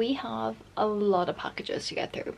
we have a lot of packages to get through.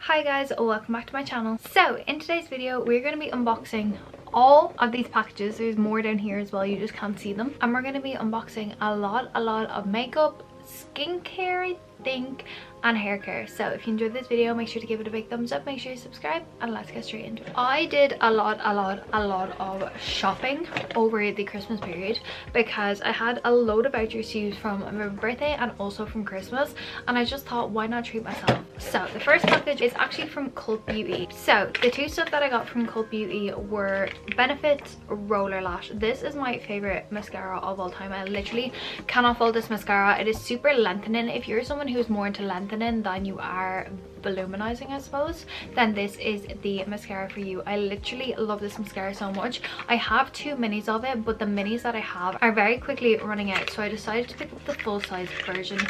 Hi guys, welcome back to my channel. So in today's video we're going to be unboxing all of these packages. There's more down here as well, you just can't see them, and we're going to be unboxing a lot of makeup, skincare I think, and hair care. So if you enjoyed this video, make sure to give it a big thumbs up, make sure you subscribe, and let's get straight into it. I did a lot of shopping over the Christmas period because I had a load of vouchers to use from my birthday and also from Christmas, and I just thought, why not treat myself? So the first package is actually from Cult Beauty. So the two stuff that I got from Cult Beauty were Benefits Roller Lash. This is my favorite mascara of all time. I literally cannot fault this mascara. It is super lengthening. If you're someone who's more into lengthening than you are voluminizing, I suppose, then this is the mascara for you. I literally love this mascara so much. I have two minis of it, but the minis that I have are very quickly running out, so I decided to pick up the full size version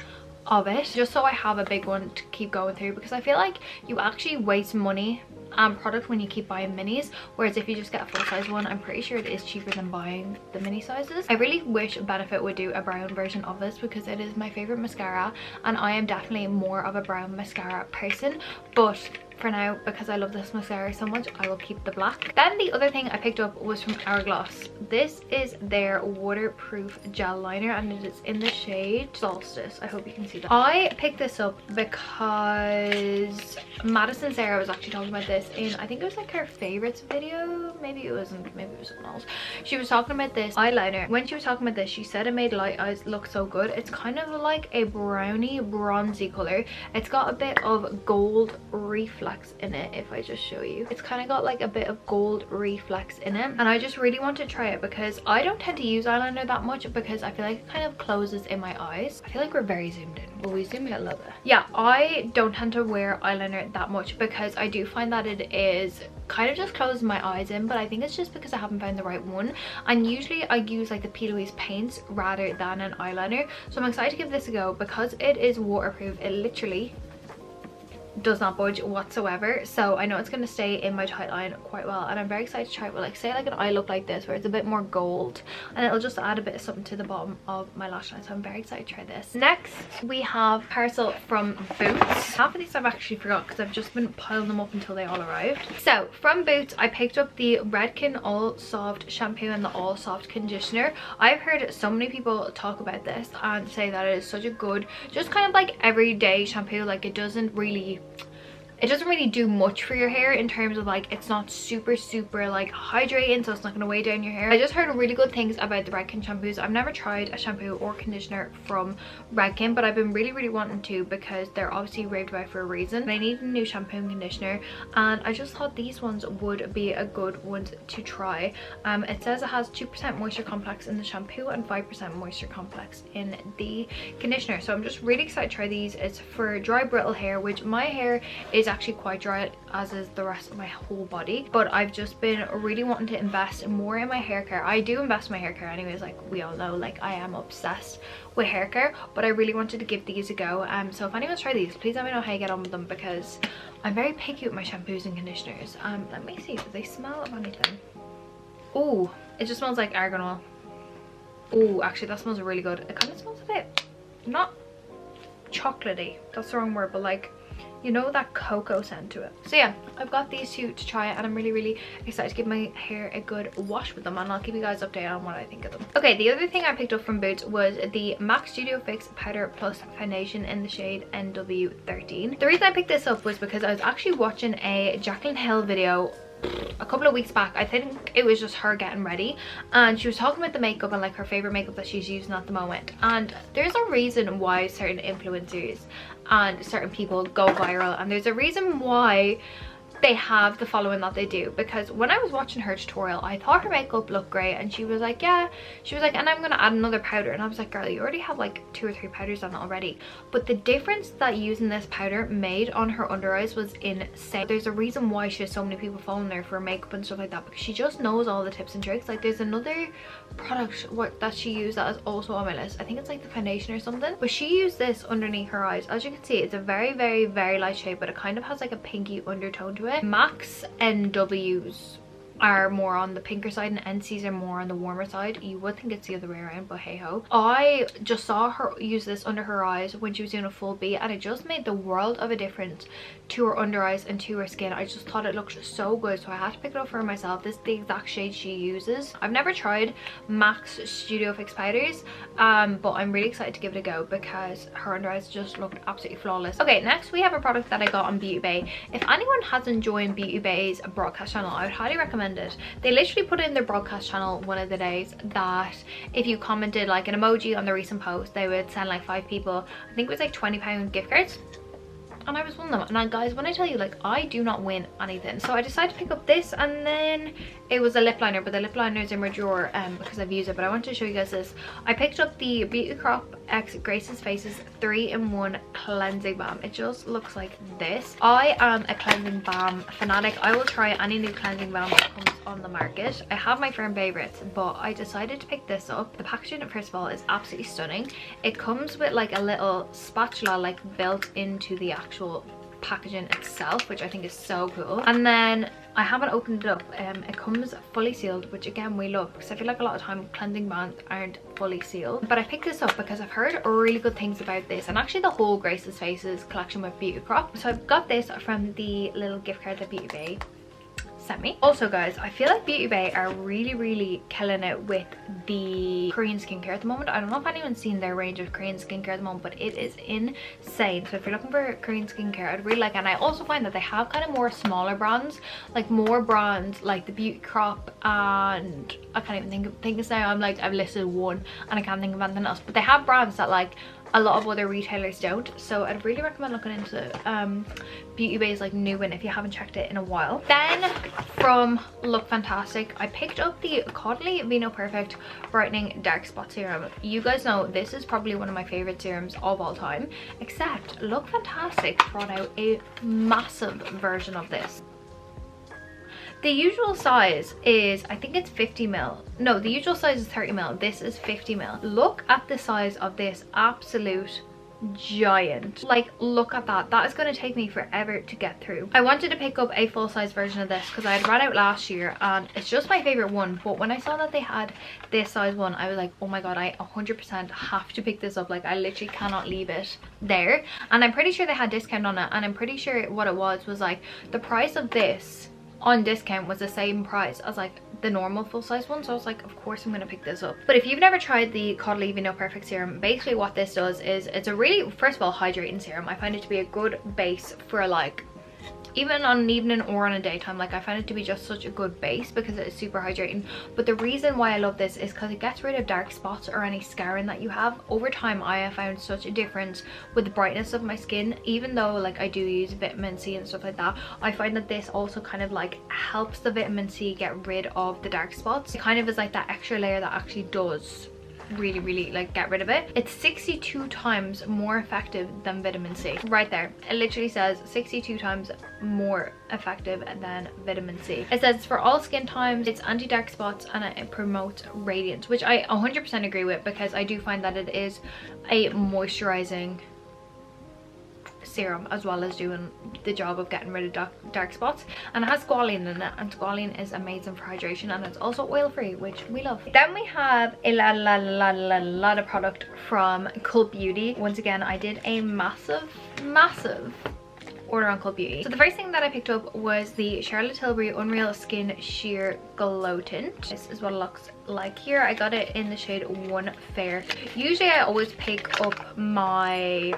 of it just so I have a big one to keep going through, because I feel like you actually waste money and product when you keep buying minis, whereas if you just get a full size one, I'm pretty sure it is cheaper than buying the mini sizes. I really wish Benefit would do a brown version of this because it is my favorite mascara, and I am definitely more of a brown mascara person, but for now, because I love this mascara so much, I will keep the black. Then the other thing I picked up was from Hourglass. This is their waterproof gel liner, and it is in the shade Solstice. I hope you can see that. I picked this up because Madison Sarah was actually talking about this in, I think it was like her favorites video, maybe it wasn't, maybe it was someone else. She was talking about this eyeliner. When she was talking about this, she said it made light eyes look so good. It's kind of like a browny bronzy color. It's got a bit of gold reflex in it. If I just show you, it's kind of got like a bit of gold reflex in it, and I just really want to try it because I don't tend to use eyeliner that much because I feel like it kind of closes in my eyes. I feel like we're very zoomed in. Will we zoom in a little bit? Yeah, I don't tend to wear eyeliner that much because I do find that it is kind of just closes my eyes in, but I think it's just because I haven't found the right one, and usually I use like the P. Louise paints rather than an eyeliner. So I'm excited to give this a go because it is waterproof. It literally does not budge whatsoever, so I know it's going to stay in my tight line quite well, and I'm very excited to try it with, like, say like an eye look like this where it's a bit more gold, and it'll just add a bit of something to the bottom of my lash line. So I'm very excited to try this. Next we have parcel from Boots. Half of these I've actually forgot because I've just been piling them up until they all arrived. So from Boots I picked up the Redken All Soft shampoo and the All Soft conditioner. I've heard so many people talk about this and say that it is such a good, just kind of like everyday shampoo. Like it doesn't really do much for your hair in terms of like, it's not super like hydrating, so it's not going to weigh down your hair. I just heard really good things about the Redken shampoos. I've never tried a shampoo or conditioner from Redken, but I've been really wanting to because they're obviously raved about for a reason. I need a new shampoo and conditioner, and I just thought these ones would be a good one to try. It says it has 2% moisture complex in the shampoo and 5% moisture complex in the conditioner, so I'm just really excited to try these. It's for dry brittle hair, which my hair is actually quite dry, as is the rest of my whole body, but I've just been really wanting to invest more in my hair care. I do invest in my hair care anyways, like we all know, like I am obsessed with hair care, but I really wanted to give these a go. So if anyone's tried these, please let me know how you get on with them because I'm very picky with my shampoos and conditioners. Let me see, do they smell of anything? Oh, it just smells like argan oil. Oh, actually that smells really good. It kind of smells a bit, not chocolatey, that's the wrong word, but like, you know, that cocoa scent to it. So yeah, I've got these two to try it, and I'm really excited to give my hair a good wash with them, and I'll keep you guys updated on what I think of them. Okay, the other thing I picked up from Boots was the MAC Studio Fix Powder Plus Foundation in the shade NW13. The reason I picked this up was because I was actually watching a Jaclyn Hill video a couple of weeks back. I think it was just her getting ready, and she was talking about the makeup and like her favorite makeup that she's using at the moment, and there's a reason why certain influencers and certain people go viral, and there's a reason why they have the following that they do, because when I was watching her tutorial I thought her makeup looked great, and she was like, yeah, she was like, and I'm gonna add another powder, and I was like, girl, you already have like 2 or 3 powders on it already. But the difference that using this powder made on her under eyes was insane. There's a reason why she has so many people following her for makeup and stuff like that, because she just knows all the tips and tricks. Like there's another product that she used that is also on my list. I think it's like the foundation or something, but she used this underneath her eyes. As you can see, it's a very very light shade, but it kind of has like a pinky undertone to it. MAC's NW's are more on the pinker side and NC's are more on the warmer side. You would think it's the other way around, but hey ho. I just saw her use this under her eyes when she was doing a full B, and it just made the world of a difference to her under eyes and to her skin. I just thought it looked so good, so I had to pick it up for myself. This is the exact shade she uses. I've never tried MAC's Studio Fix powders, but I'm really excited to give it a go because her under eyes just looked absolutely flawless. Okay, next we have a product that I got on Beauty Bay. If anyone hasn't joined Beauty Bay's broadcast channel, I would highly recommend it. They literally put in their broadcast channel one of the days that if you commented like an emoji on the recent post, they would send like 5 people, I think it was like £20 gift cards, and I was one of them. And guys, when I tell you, like, I do not win anything, so I decided to pick up this, and then it was a lip liner, but the lip liner is in my drawer because I've used it. But I want to show you guys this. I picked up the Beauty Crop X Grace's Faces 3-in-1 cleansing balm. It just looks like this. I am a cleansing balm fanatic. I will try any new cleansing balm that comes on the market. I have my firm favorites, but I decided to pick this up. The packaging, first of all, is absolutely stunning. It comes with like a little spatula like built into the actual packaging itself, which I think is so cool. And then I haven't opened it up. It comes fully sealed, which again we love, because I feel like a lot of time cleansing balms aren't fully sealed. But I picked this up because I've heard really good things about this, and actually the whole Grace's Faces collection with Beauty Crop. So I've got this from the little gift card that Beauty Bay sent me. Also guys, I feel like Beauty Bay are really killing it with the Korean skincare at the moment. I don't know if anyone's seen their range of Korean skincare at the moment, but it is insane. So if you're looking for Korean skincare, I'd really like it. And I also find that they have kind of more smaller brands, like more brands like the Beauty Crop, and I can't even think of now. I'm like, I've listed one and I can't think of anything else, but they have brands that like a lot of other retailers don't. So I'd really recommend looking into Beauty Bay's like new one if you haven't checked it in a while. Then from Look Fantastic, I picked up the Caudalie Vinoperfect Brightening Dark Spot Serum. You guys know this is probably one of my favorite serums of all time, except Look Fantastic brought out a massive version of this. The usual size is, I think it's 50 ml. No, the usual size is 30 ml. This is 50 ml. Look at the size of this absolute giant. Like, look at that. That is going to take me forever to get through. I wanted to pick up a full-size version of this because I had run out last year, and it's just my favorite one. But when I saw that they had this size one, I was like, oh my god, I 100% have to pick this up. Like, I literally cannot leave it there. And I'm pretty sure they had discount on it, and I'm pretty sure what it was like the price of this on discount was the same price as like the normal full-size one. So I was like, of course I'm gonna pick this up. But if you've never tried the Caudalie Vinoperfect serum, basically what this does is it's a really, first of all, hydrating serum. I find it to be a good base for like even on an evening or on a daytime. Like, I find it to be just such a good base because it is super hydrating. But the reason why I love this is because it gets rid of dark spots or any scarring that you have. Over time I have found such a difference with the brightness of my skin. Even though like I do use vitamin C and stuff like that, I find that this also kind of like helps the vitamin C get rid of the dark spots. It kind of is like that extra layer that actually does really like get rid of it. It's 62 times more effective than vitamin C. Right there, it literally says 62 times more effective than vitamin C. It says it's for all skin types, it's anti-dark spots, and it promotes radiance, which I 100% agree with, because I do find that it is a moisturizing serum as well as doing the job of getting rid of dark spots. And it has squalene in it, and squalene is amazing for hydration, and it's also oil free, which we love. Then we have a lot of product from Cult Beauty. Once again, I did a massive order on Cult Beauty. So the first thing that I picked up was the Charlotte Tilbury Unreal Skin Sheer Glow Tint. This is what it looks like here. I got it in the shade One Fair. Usually I always pick up my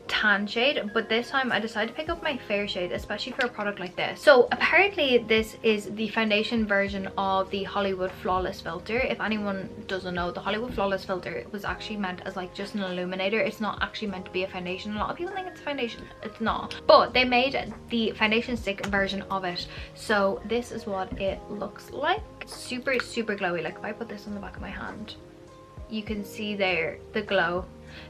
tan shade, but this time I decided to pick up my fair shade, especially for a product like this. So apparently this is the foundation version of the Hollywood Flawless filter. If anyone doesn't know, the Hollywood Flawless filter was actually meant as like just an illuminator. It's not actually meant to be a foundation. A lot of people think it's a foundation, it's not, but they made the foundation stick version of it. So this is what it looks like. Super glowy. Like if I put this on the back of my hand, you can see there the glow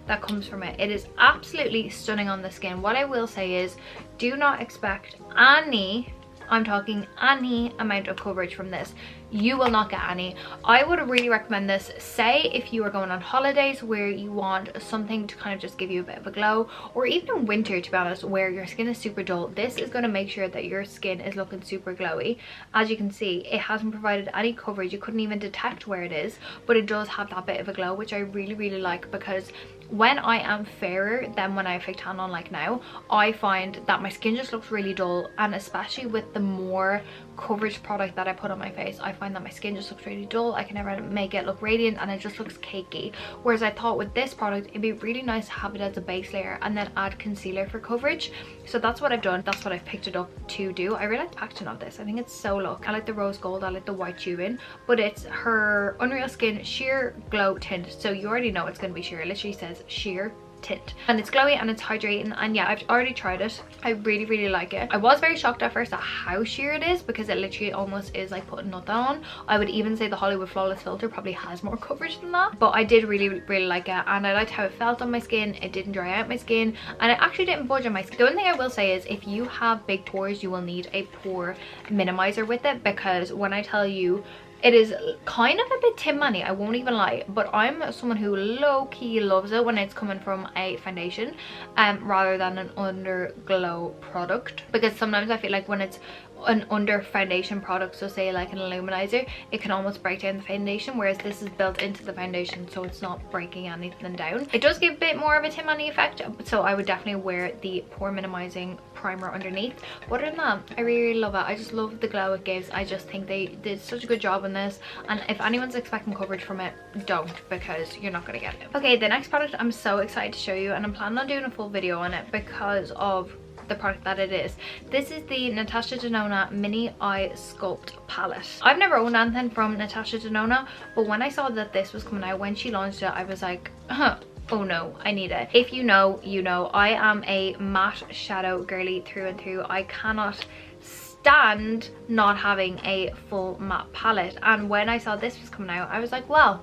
that comes from it. It is absolutely stunning on the skin. What I will say is, do not expect any, I'm talking any amount of coverage from this. You will not get any. I would really recommend this, say if you are going on holidays where you want something to kind of just give you a bit of a glow, or even in winter, to be honest, where your skin is super dull. This is going to make sure that your skin is looking super glowy. As you can see, it hasn't provided any coverage. You couldn't even detect where it is, but it does have that bit of a glow, which I really like, because when I am fairer than when I have fake tan on like now, I find that my skin just looks really dull, and especially with the more coverage product that I put on my face, I find that my skin just looks really dull. I can never make it look radiant, and it just looks cakey. Whereas I thought with this product it'd be really nice to have it as a base layer and then add concealer for coverage. So that's what I've done. That's what I've picked it up to do. I really like the packaging of this. I think it's so look. I like the rose gold, I like the white chewing, but it's her Unreal Skin Sheer Glow Tint. So you already know it's going to be sheer. It literally says sheer tint, and it's glowy and it's hydrating, and yeah, I've already tried it. I really like it. I was very shocked at first at how sheer it is, because it literally almost is like putting nothing on. I would even say the Hollywood Flawless filter probably has more coverage than that, but I did really like it, and I liked how it felt on my skin. It didn't dry out my skin, and it actually didn't budge on my skin. The only thing I will say is, if you have big pores, you will need a pore minimizer with it, because when I tell you, it is kind of a bit Tim Manny, I won't even lie, but I'm someone who low-key loves it when it's coming from a foundation rather than an underglow product, because sometimes I feel like when it's an under foundation product, so say like an illuminator, it can almost break down the foundation, whereas this is built into the foundation, so it's not breaking anything down. It does give a bit more of a Tim Manny effect, so I would definitely wear the pore minimizing primer underneath. But other than that, I really love it. I just love the glow it gives. I just think they did such a good job on this, and if anyone's expecting coverage from it, don't, because you're not gonna get it. Okay, the next product I'm so excited to show you, and I'm planning on doing a full video on it because of the product that it is. This is the Natasha Denona Mini Eye Sculpt Palette. I've never owned anything from Natasha Denona, but when I saw that this was coming out, when she launched it, I was like, oh no, I need it. If you know, you know. I am a matte shadow girly through and through. I cannot stand not having a full matte palette, and when I saw this was coming out, I was like, well,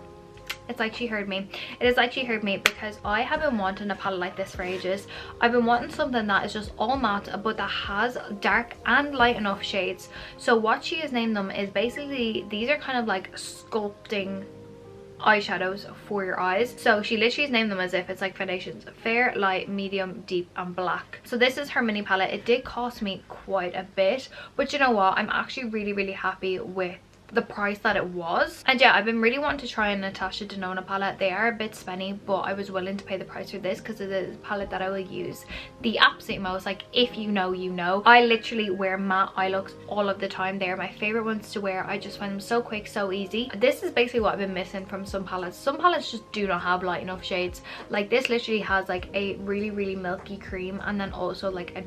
it's like she heard me. It is like she heard me, because I have been wanting a palette like this for ages. I've been wanting something that is just all matte, but that has dark and light enough shades. So what she has named them is basically, these are kind of like sculpting eyeshadows for your eyes. So she literally has named them as if it's like foundations: fair, light, medium, deep, and black. So this is her mini palette. It did cost me quite a bit, but you know what, I'm actually really happy with the price that it was. And yeah, I've been really wanting to try a Natasha Denona palette. They are a bit spenny, but I was willing to pay the price for this because it is a palette that I will use the absolute most. Like, if you know, you know. I literally wear matte eye looks all of the time. They are my favorite ones to wear. I just find them so quick, so easy. This is basically what I've been missing from some palettes. Some palettes just do not have light enough shades. Like this literally has like a really milky cream, and then also like a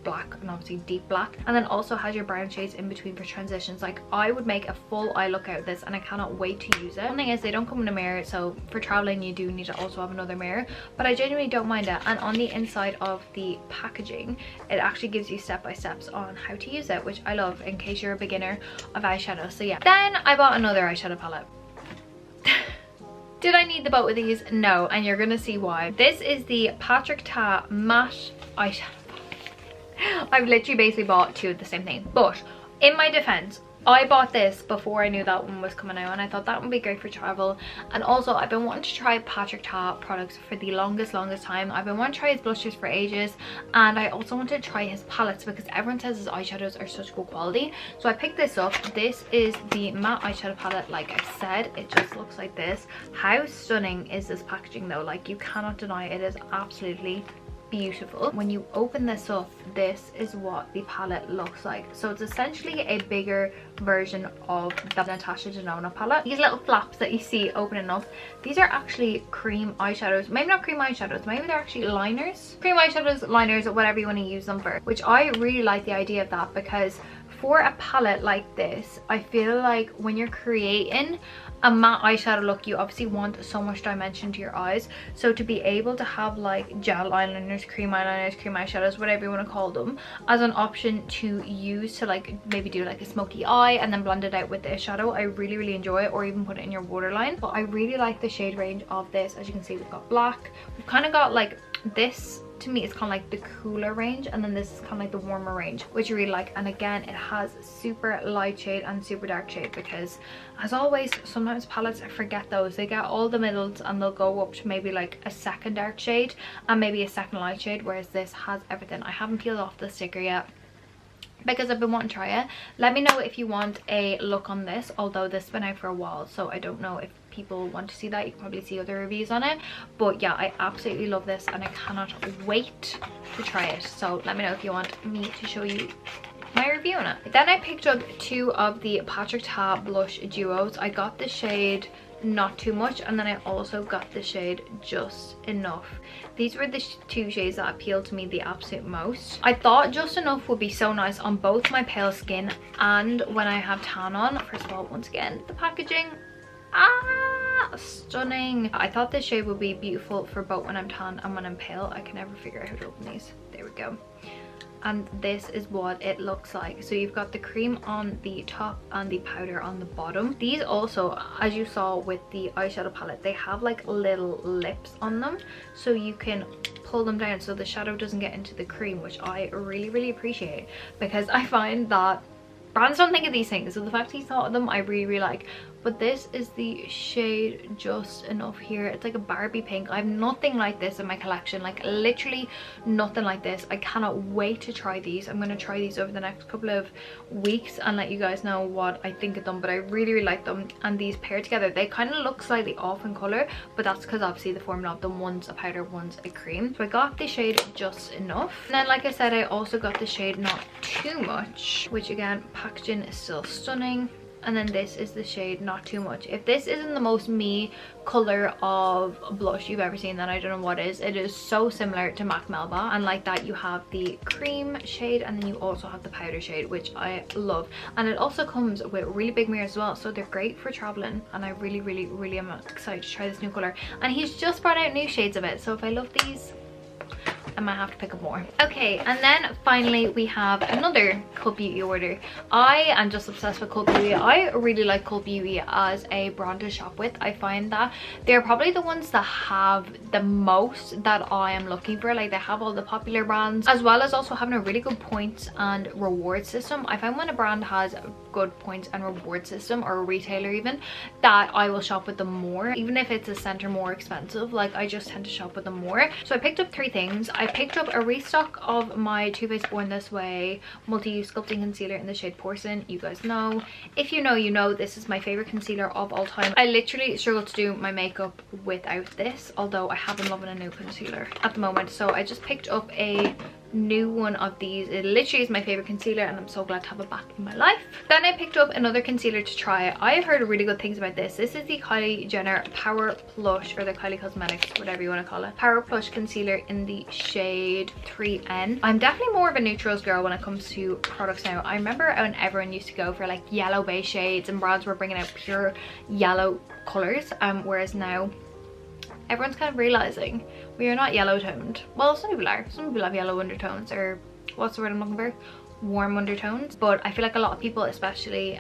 black, and obviously deep black, and then also has your brown shades in between for transitions. Like, I would make a full eye look out of this, and I cannot wait to use it. One thing is, they don't come in a mirror, so for traveling you do need to also have another mirror, but I genuinely don't mind it. And on the inside of the packaging, it actually gives you step-by-steps on how to use it, which I love in case you're a beginner of eyeshadow. So yeah, then I bought another eyeshadow palette. Did I need the both of these? No, and you're gonna see why. This is the Patrick Ta Matte Eyeshadow. I've literally basically bought two of the same thing, but in my defense, I bought this before I knew that one was coming out, and I thought that would be great for travel. And also, I've been wanting to try Patrick Ta products for the longest time. I've been wanting to try his blushes for ages, and I also wanted to try his palettes because everyone says his eyeshadows are such good quality. So I picked this up. This is the matte eyeshadow palette. Like I said, it just looks like this. How stunning is this packaging though? Like, you cannot deny it is absolutely beautiful. When you open this up, this is what the palette looks like. So it's essentially a bigger version of the Natasha Denona palette. These little flaps that you see opening up, these are actually cream eyeshadows. Maybe not cream eyeshadows, maybe they're actually liners. Cream eyeshadows, liners, whatever you want to use them for. Which I really like the idea of that, because for a palette like this, I feel like when you're creating a matte eyeshadow look, you obviously want so much dimension to your eyes. So to be able to have like gel eyeliners, cream eyeshadows, whatever you want to call them, as an option to use to like maybe do like a smoky eye and then blend it out with this shadow, I really enjoy it. Or even put it in your waterline. But I really like the shade range of this. As you can see, we've got black, we've kind of got like this. To me, it's kind of like the cooler range, and then this is kind of like the warmer range, which I really like. And again, it has super light shade and super dark shade, because as always, sometimes palettes, I forget those. They get all the middles and they'll go up to maybe like a second dark shade and maybe a second light shade, whereas this has everything. I haven't peeled off the sticker yet because I've been wanting to try it. Let me know if you want a look on this, although this has been out for a while, so I don't know if people want to see that. You can probably see other reviews on it, but yeah, I absolutely love this and I cannot wait to try it. So let me know if you want me to show you my review on it. Then I picked up two of the Patrick Ta blush duos. I got the shade Not Too Much, and then I also got the shade Just Enough. These were the two shades that appealed to me the absolute most. I thought Just Enough would be so nice on both my pale skin and when I have tan on. First of all, once again, the packaging, stunning. I thought this shade would be beautiful for both when I'm tan and when I'm pale. I can never figure out how to open these. There we go. And this is what it looks like. So you've got the cream on the top and the powder on the bottom. These also, as you saw with the eyeshadow palette, they have like little lips on them, so you can pull them down so the shadow doesn't get into the cream, which I really appreciate, because I find that brands don't think of these things. So the fact he thought of them, I really like. But this is the shade Just Enough here. It's like a Barbie pink. I have nothing like this in my collection, like literally nothing like this. I cannot wait to try these. I'm going to try these over the next couple of weeks and let you guys know what I think of them. But I really like them, and these pair together, they kind of look slightly off in color, but that's because obviously the formula of them, one's a powder, one's a cream. So I got the shade Just Enough, and then like I said, I also got the shade Not Too Much, which again, packaging is still stunning. And then this is the shade Not Too Much. If this isn't the most me color of blush you've ever seen, then I don't know what is. It is so similar to MAC Melba, and like that you have the cream shade and then you also have the powder shade, which I love. And it also comes with really big mirrors as well, so they're great for traveling, and I really am excited to try this new color. And he's just brought out new shades of it, so if I love these, I might have to pick up more. Okay, and then finally we have another Cult Beauty order. I am just obsessed with Cult Beauty. I really like Cult Beauty as a brand to shop with. I find that they're probably the ones that have the most that I am looking for. Like, they have all the popular brands, as well as also having a really good points and reward system. I find when a brand has a good points and reward system, or a retailer even, that I will shop with them more, even if it's a center more expensive. Like, I just tend to shop with them more. So I picked up three things. I picked up a restock of my Too Faced Born This Way multi-use sculpting concealer in the shade Porcelain. You guys know, if you know, you know, this is my favorite concealer of all time. I literally struggle to do my makeup without this, although I have been loving a new concealer at the moment. So I just picked up a new one of these. It literally is my favorite concealer, and I'm so glad to have it back in my life. Then I picked up another concealer to try. I have heard really good things about this. This is the Kylie Jenner Power Plush, or the Kylie Cosmetics, whatever you want to call it, Power Plush concealer in the shade 3N. I'm definitely more of a neutrals girl when it comes to products now. I remember when everyone used to go for like yellow base shades, and brands were bringing out pure yellow colors, whereas now everyone's kind of realizing we are not yellow toned. Well, some people are. Some people have yellow undertones, or what's the word I'm looking for? Warm undertones. But I feel like a lot of people, especially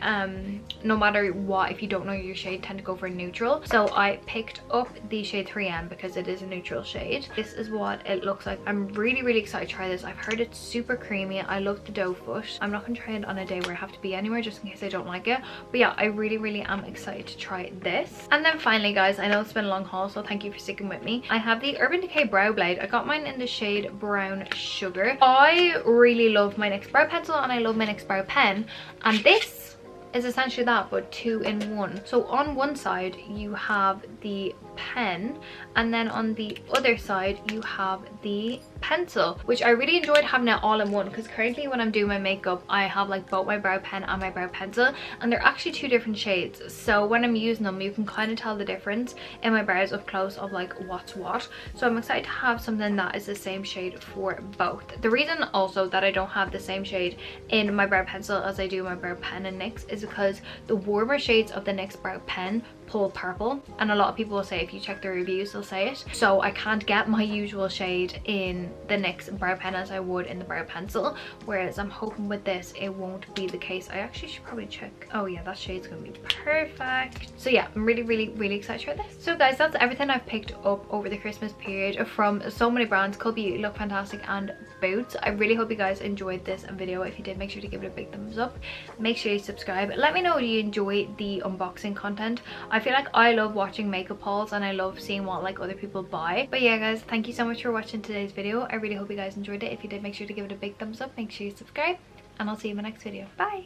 no matter what, if you don't know your shade, tend to go for neutral. So I picked up the shade 3M because it is a neutral shade. This is what it looks like. I'm really excited to try this. I've heard it's super creamy. I love the doe foot. I'm not gonna try it on a day where I have to be anywhere, just in case I don't like it. But yeah, I really am excited to try this. And then finally, guys, I know it's been a long haul, so thank you for sticking with me. I have the Urban Decay Brow Blade. I got mine in the shade Brown Sugar. I really love my NYX brow pencil, and I love my NYX brow pen, and this is essentially that, but 2 in 1. So on one side you have the pen, and then on the other side you have the pencil, which I really enjoyed having it all in one, because currently when I'm doing my makeup I have like both my brow pen and my brow pencil, and they're actually two different shades. So when I'm using them you can kind of tell the difference in my brows up close of like what's what. So I'm excited to have something that is the same shade for both. The reason also that I don't have the same shade in my brow pencil as I do my brow pen and NYX is because the warmer shades of the NYX brow pen pull purple, and a lot of people will say, if you check the reviews they'll say it, so I can't get my usual shade in the NYX brow pen as I would in the brow pencil, whereas I'm hoping with this it won't be the case. I actually should probably check. Oh yeah, that shade's gonna be perfect. So yeah, I'm really excited for this. So guys, that's everything I've picked up over the Christmas period from so many brands: Caudalie Beauty, Look Fantastic and Boots. I really hope you guys enjoyed this video. If you did, make sure to give it a big thumbs up, make sure you subscribe, let me know if you enjoy the unboxing content. I feel like I love watching makeup hauls and I love seeing what like other people buy. But yeah guys, thank you so much for watching today's video. I really hope you guys enjoyed it. If you did, make sure to give it a big thumbs up, make sure you subscribe, and I'll see you in my next video. Bye.